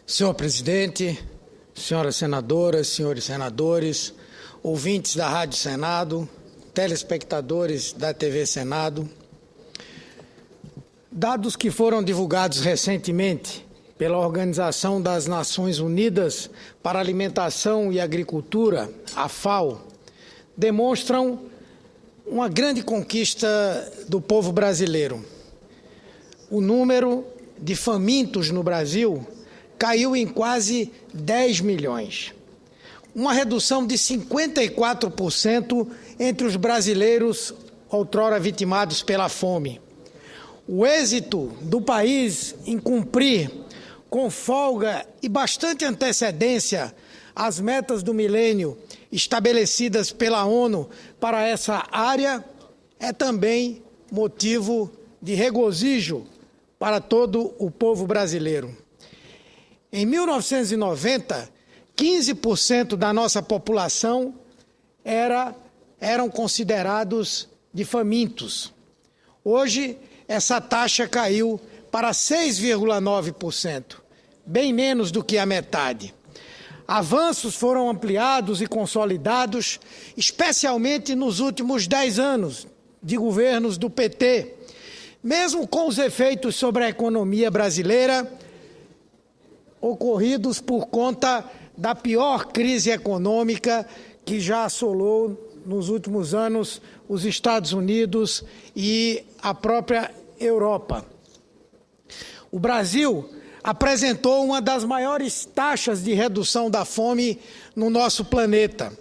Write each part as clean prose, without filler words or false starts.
Senhor presidente, senhoras senadoras, senhores senadores, ouvintes da Rádio Senado, telespectadores da TV Senado, dados que foram divulgados recentemente pela Organização das Nações Unidas para a Alimentação e Agricultura, a FAO, demonstram uma grande conquista do povo brasileiro. O número de famintos no Brasil caiu em quase 10 milhões. Uma redução de 54% entre os brasileiros outrora vitimados pela fome. O êxito do país em cumprir com folga e bastante antecedência as metas do milênio estabelecidas pela ONU para essa área é também motivo de regozijo para todo o povo brasileiro. Em 1990, 15% da nossa população eram considerados de famintos. Hoje, essa taxa caiu para 6,9%, bem menos do que a metade. Avanços foram ampliados e consolidados, especialmente nos últimos 10 anos de governos do PT, mesmo com os efeitos sobre a economia brasileira ocorridos por conta da pior crise econômica que já assolou nos últimos anos os Estados Unidos e a própria Europa. O Brasil apresentou uma das maiores taxas de redução da fome no nosso planeta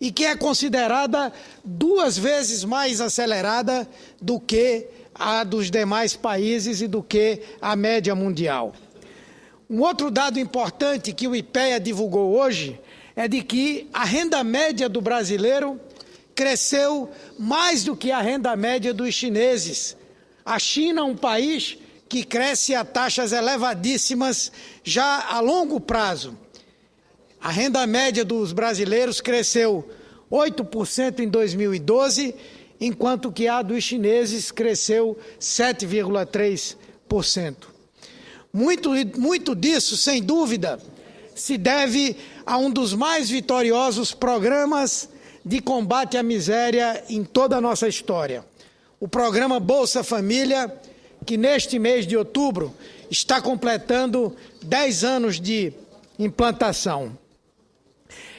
e que é considerada 2 vezes mais acelerada do que a dos demais países e do que a média mundial. Um outro dado importante que o IPEA divulgou hoje é de que a renda média do brasileiro cresceu mais do que a renda média dos chineses. A China é um país que cresce a taxas elevadíssimas já a longo prazo. A renda média dos brasileiros cresceu 8% em 2012, enquanto que a dos chineses cresceu 7,3%. Muito disso, sem dúvida, se deve a um dos mais vitoriosos programas de combate à miséria em toda a nossa história. O programa Bolsa Família, que neste mês de outubro está completando 10 anos de implantação.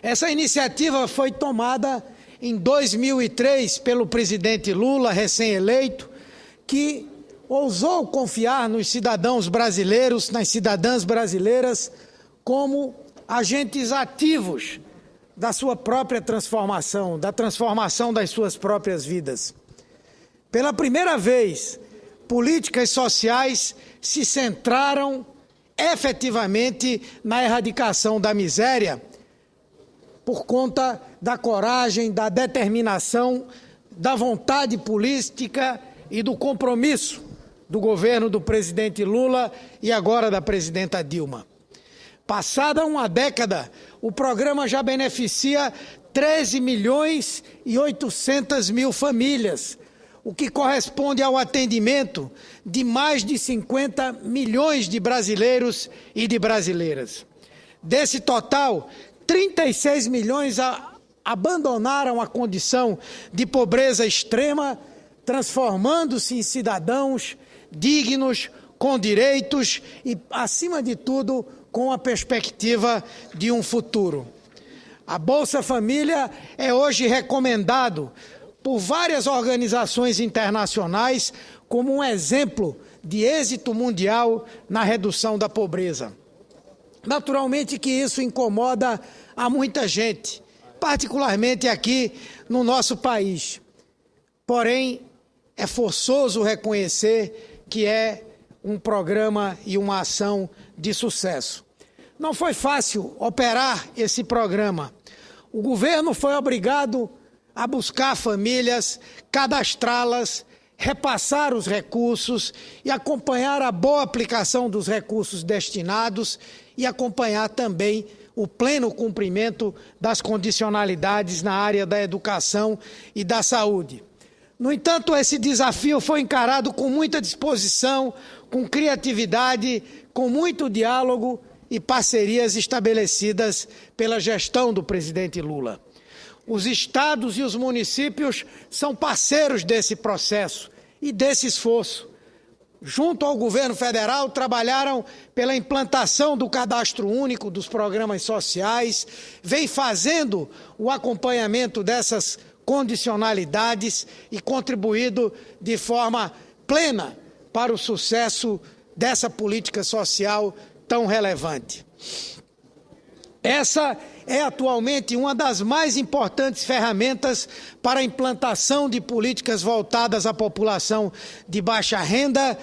Essa iniciativa foi tomada em 2003 pelo presidente Lula, recém-eleito, que ousou confiar nos cidadãos brasileiros, nas cidadãs brasileiras, como agentes ativos da sua própria transformação, da transformação das suas próprias vidas. Pela primeira vez, políticas sociais se centraram efetivamente na erradicação da miséria por conta da coragem, da determinação, da vontade política e do compromisso do governo do presidente Lula e agora da presidenta Dilma. Passada uma década, o programa já beneficia 13 milhões e 800 mil famílias, o que corresponde ao atendimento de mais de 50 milhões de brasileiros e de brasileiras. Desse total, 36 milhões abandonaram a condição de pobreza extrema, transformando-se em cidadãos dignos, com direitos e, acima de tudo, com a perspectiva de um futuro. A Bolsa Família é hoje recomendado por várias organizações internacionais como um exemplo de êxito mundial na redução da pobreza. Naturalmente que isso incomoda a muita gente, particularmente aqui no nosso país. Porém, é forçoso reconhecer que é um programa e uma ação de sucesso. Não foi fácil operar esse programa. O governo foi obrigado a buscar famílias, cadastrá-las, repassar os recursos e acompanhar a boa aplicação dos recursos destinados e acompanhar também o pleno cumprimento das condicionalidades na área da educação e da saúde. No entanto, esse desafio foi encarado com muita disposição, com criatividade, com muito diálogo e parcerias estabelecidas pela gestão do presidente Lula. Os estados e os municípios são parceiros desse processo e desse esforço. Junto ao governo federal, trabalharam pela implantação do cadastro único dos programas sociais, vem fazendo o acompanhamento dessas condicionalidades e contribuído de forma plena para o sucesso dessa política social tão relevante. Essa é atualmente uma das mais importantes ferramentas para a implantação de políticas voltadas à população de baixa renda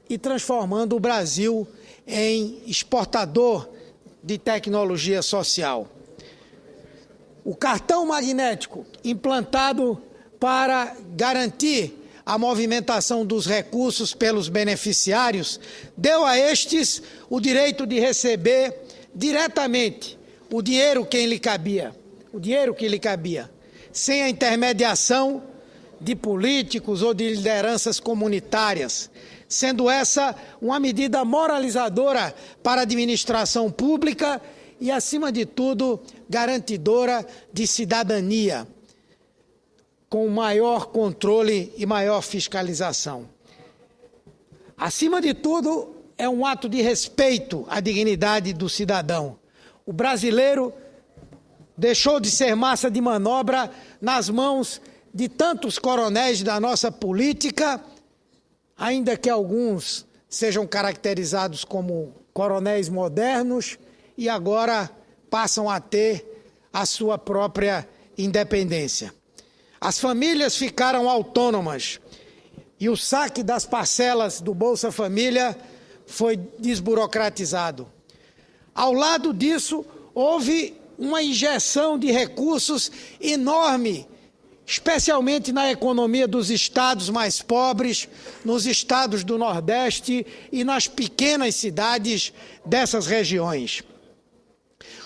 e transformando o Brasil em exportador de tecnologia social. O cartão magnético, implantado para garantir a movimentação dos recursos pelos beneficiários, deu a estes o direito de receber diretamente o dinheiro que lhe cabia, sem a intermediação de políticos ou de lideranças comunitárias, sendo essa uma medida moralizadora para a administração pública e, acima de tudo, garantidora de cidadania, com maior controle e maior fiscalização. Acima de tudo, é um ato de respeito à dignidade do cidadão. O brasileiro deixou de ser massa de manobra nas mãos de tantos coronéis da nossa política, ainda que alguns sejam caracterizados como coronéis modernos e agora passam a ter a sua própria independência. As famílias ficaram autônomas e o saque das parcelas do Bolsa Família foi desburocratizado. Ao lado disso, houve uma injeção de recursos enorme, especialmente na economia dos estados mais pobres, nos estados do Nordeste e nas pequenas cidades dessas regiões.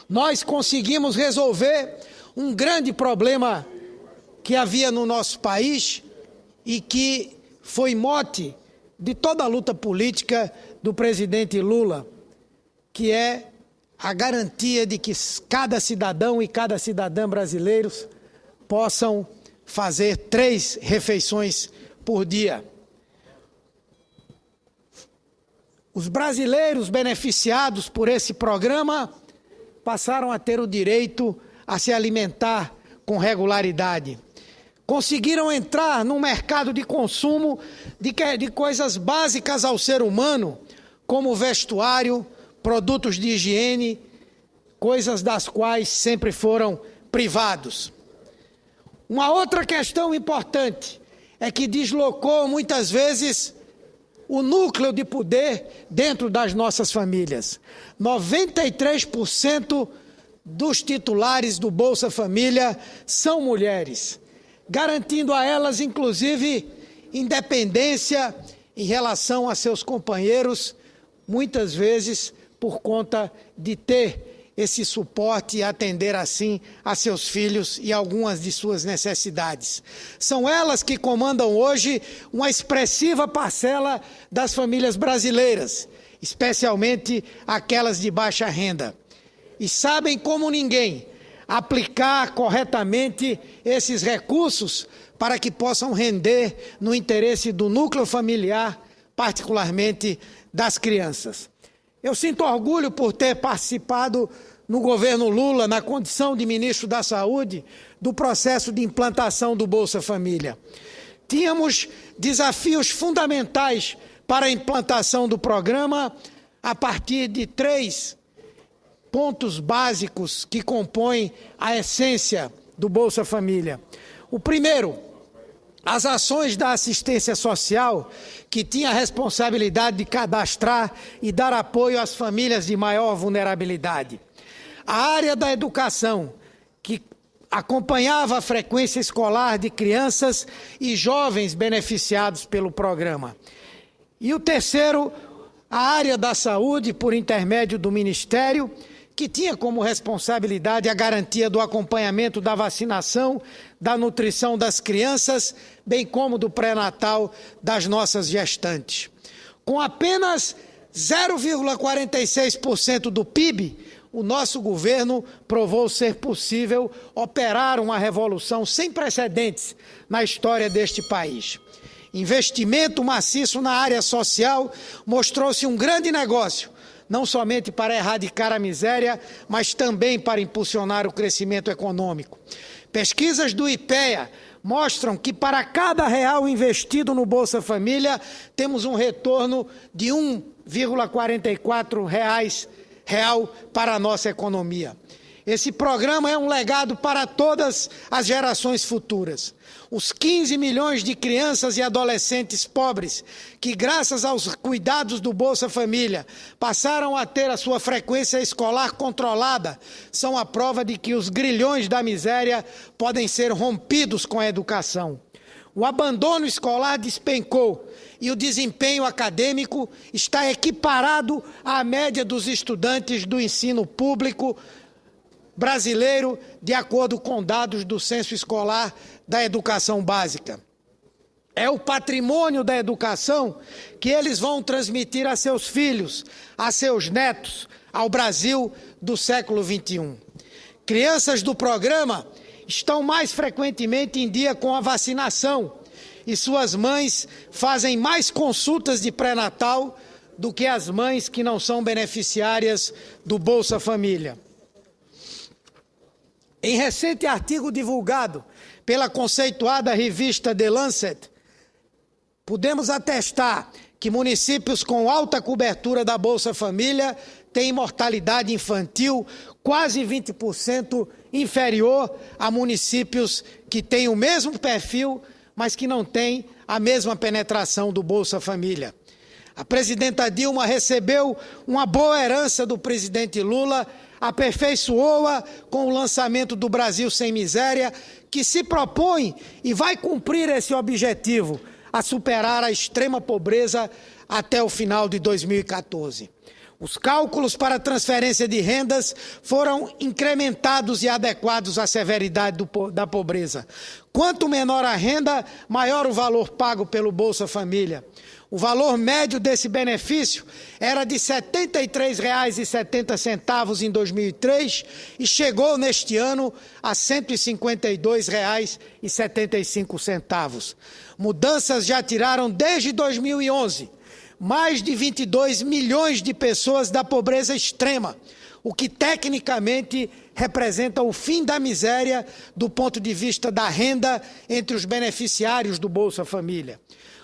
Nós conseguimos resolver um grande problema que havia no nosso país e que foi mote de toda a luta política do presidente Lula, que é a garantia de que cada cidadão e cada cidadã brasileiros possam fazer 3 refeições por dia. Os brasileiros beneficiados por esse programa passaram a ter o direito a se alimentar com regularidade. Conseguiram entrar no mercado de consumo de coisas básicas ao ser humano, como vestuário, produtos de higiene, coisas das quais sempre foram privados. Uma outra questão importante é que deslocou muitas vezes o núcleo de poder dentro das nossas famílias. 93% dos titulares do Bolsa Família são mulheres, garantindo a elas, inclusive, independência em relação a seus companheiros, muitas vezes por conta de ter esse suporte e atender assim a seus filhos e algumas de suas necessidades. São elas que comandam hoje uma expressiva parcela das famílias brasileiras, especialmente aquelas de baixa renda. E sabem como ninguém aplicar corretamente esses recursos para que possam render no interesse do núcleo familiar, particularmente das crianças. Eu sinto orgulho por ter participado no governo Lula, na condição de ministro da Saúde, do processo de implantação do Bolsa Família. Tínhamos desafios fundamentais para a implantação do programa a partir de 3 pontos básicos que compõem a essência do Bolsa Família. O primeiro, as ações da assistência social, que tinha a responsabilidade de cadastrar e dar apoio às famílias de maior vulnerabilidade. A área da educação, que acompanhava a frequência escolar de crianças e jovens beneficiados pelo programa. E o terceiro, a área da saúde, por intermédio do Ministério, que tinha como responsabilidade a garantia do acompanhamento da vacinação, da nutrição das crianças, bem como do pré-natal das nossas gestantes. Com apenas 0,46% do PIB, o nosso governo provou ser possível operar uma revolução sem precedentes na história deste país. Investimento maciço na área social mostrou-se um grande negócio, não somente para erradicar a miséria, mas também para impulsionar o crescimento econômico. Pesquisas do IPEA mostram que para cada real investido no Bolsa Família, temos um retorno de R$ 1,44 real para a nossa economia. Esse programa é um legado para todas as gerações futuras. Os 15 milhões de crianças e adolescentes pobres que, graças aos cuidados do Bolsa Família, passaram a ter a sua frequência escolar controlada, são a prova de que os grilhões da miséria podem ser rompidos com a educação. O abandono escolar despencou e o desempenho acadêmico está equiparado à média dos estudantes do ensino público brasileiro, de acordo com dados do Censo Escolar da Educação Básica. É o patrimônio da educação que eles vão transmitir a seus filhos, a seus netos, ao Brasil do século XXI. Crianças do programa estão mais frequentemente em dia com a vacinação e suas mães fazem mais consultas de pré-natal do que as mães que não são beneficiárias do Bolsa Família. Em recente artigo divulgado pela conceituada revista The Lancet, podemos atestar que municípios com alta cobertura da Bolsa Família têm mortalidade infantil quase 20% inferior a municípios que têm o mesmo perfil, mas que não têm a mesma penetração do Bolsa Família. A presidenta Dilma recebeu uma boa herança do presidente Lula, aperfeiçoou-a com o lançamento do Brasil Sem Miséria, que se propõe e vai cumprir esse objetivo, a superar a extrema pobreza até o final de 2014. Os cálculos para transferência de rendas foram incrementados e adequados à severidade da pobreza. Quanto menor a renda, maior o valor pago pelo Bolsa Família. O valor médio desse benefício era de R$ 73,70 em 2003 e chegou neste ano a R$ 152,75. Mudanças já tiraram desde 2011 mais de 22 milhões de pessoas da pobreza extrema, o que tecnicamente representa o fim da miséria do ponto de vista da renda entre os beneficiários do Bolsa Família.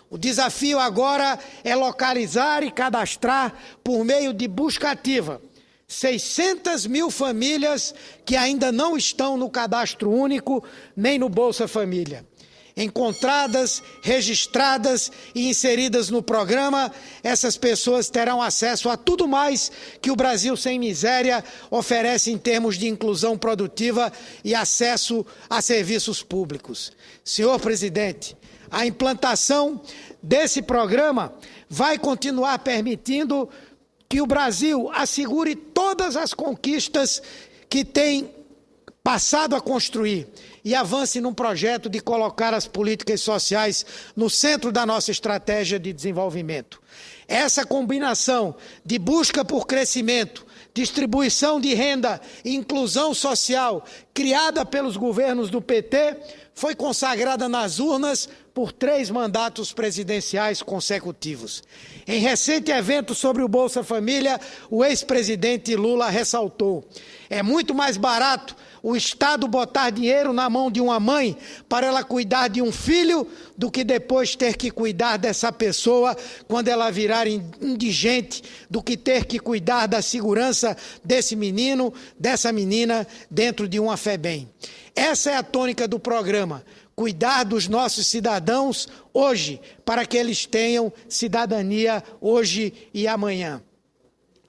O desafio agora é localizar e cadastrar, por meio de busca ativa, 600 mil famílias que ainda não estão no cadastro único nem no Bolsa Família. Encontradas, registradas e inseridas no programa, essas pessoas terão acesso a tudo mais que o Brasil Sem Miséria oferece em termos de inclusão produtiva e acesso a serviços públicos. Senhor presidente, a implantação desse programa vai continuar permitindo que o Brasil assegure todas as conquistas que tem passado a construir e avance num projeto de colocar as políticas sociais no centro da nossa estratégia de desenvolvimento. Essa combinação de busca por crescimento, distribuição de renda e inclusão social, criada pelos governos do PT, foi consagrada nas urnas por 3 mandatos presidenciais consecutivos. Em recente evento sobre o Bolsa Família, o ex-presidente Lula ressaltou: é muito mais barato o Estado botar dinheiro na mão de uma mãe para ela cuidar de um filho do que depois ter que cuidar dessa pessoa quando ela virar indigente, do que ter que cuidar da segurança desse menino, dessa menina dentro de uma FEBEM. Essa é a tônica do programa: cuidar dos nossos cidadãos hoje, para que eles tenham cidadania hoje e amanhã.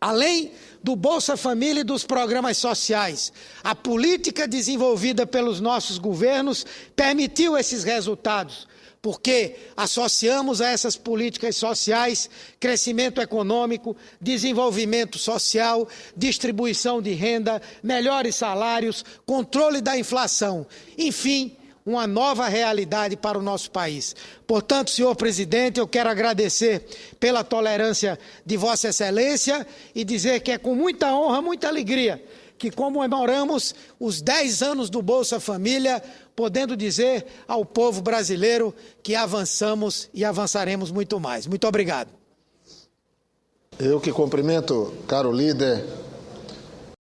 Além do Bolsa Família e dos programas sociais, a política desenvolvida pelos nossos governos permitiu esses resultados, porque associamos a essas políticas sociais crescimento econômico, desenvolvimento social, distribuição de renda, melhores salários, controle da inflação, enfim, uma nova realidade para o nosso país. Portanto, senhor presidente, eu quero agradecer pela tolerância de Vossa Excelência e dizer que é com muita honra, muita alegria que comemoramos os 10 anos do Bolsa Família, podendo dizer ao povo brasileiro que avançamos e avançaremos muito mais. Muito obrigado. Eu que cumprimento, caro líder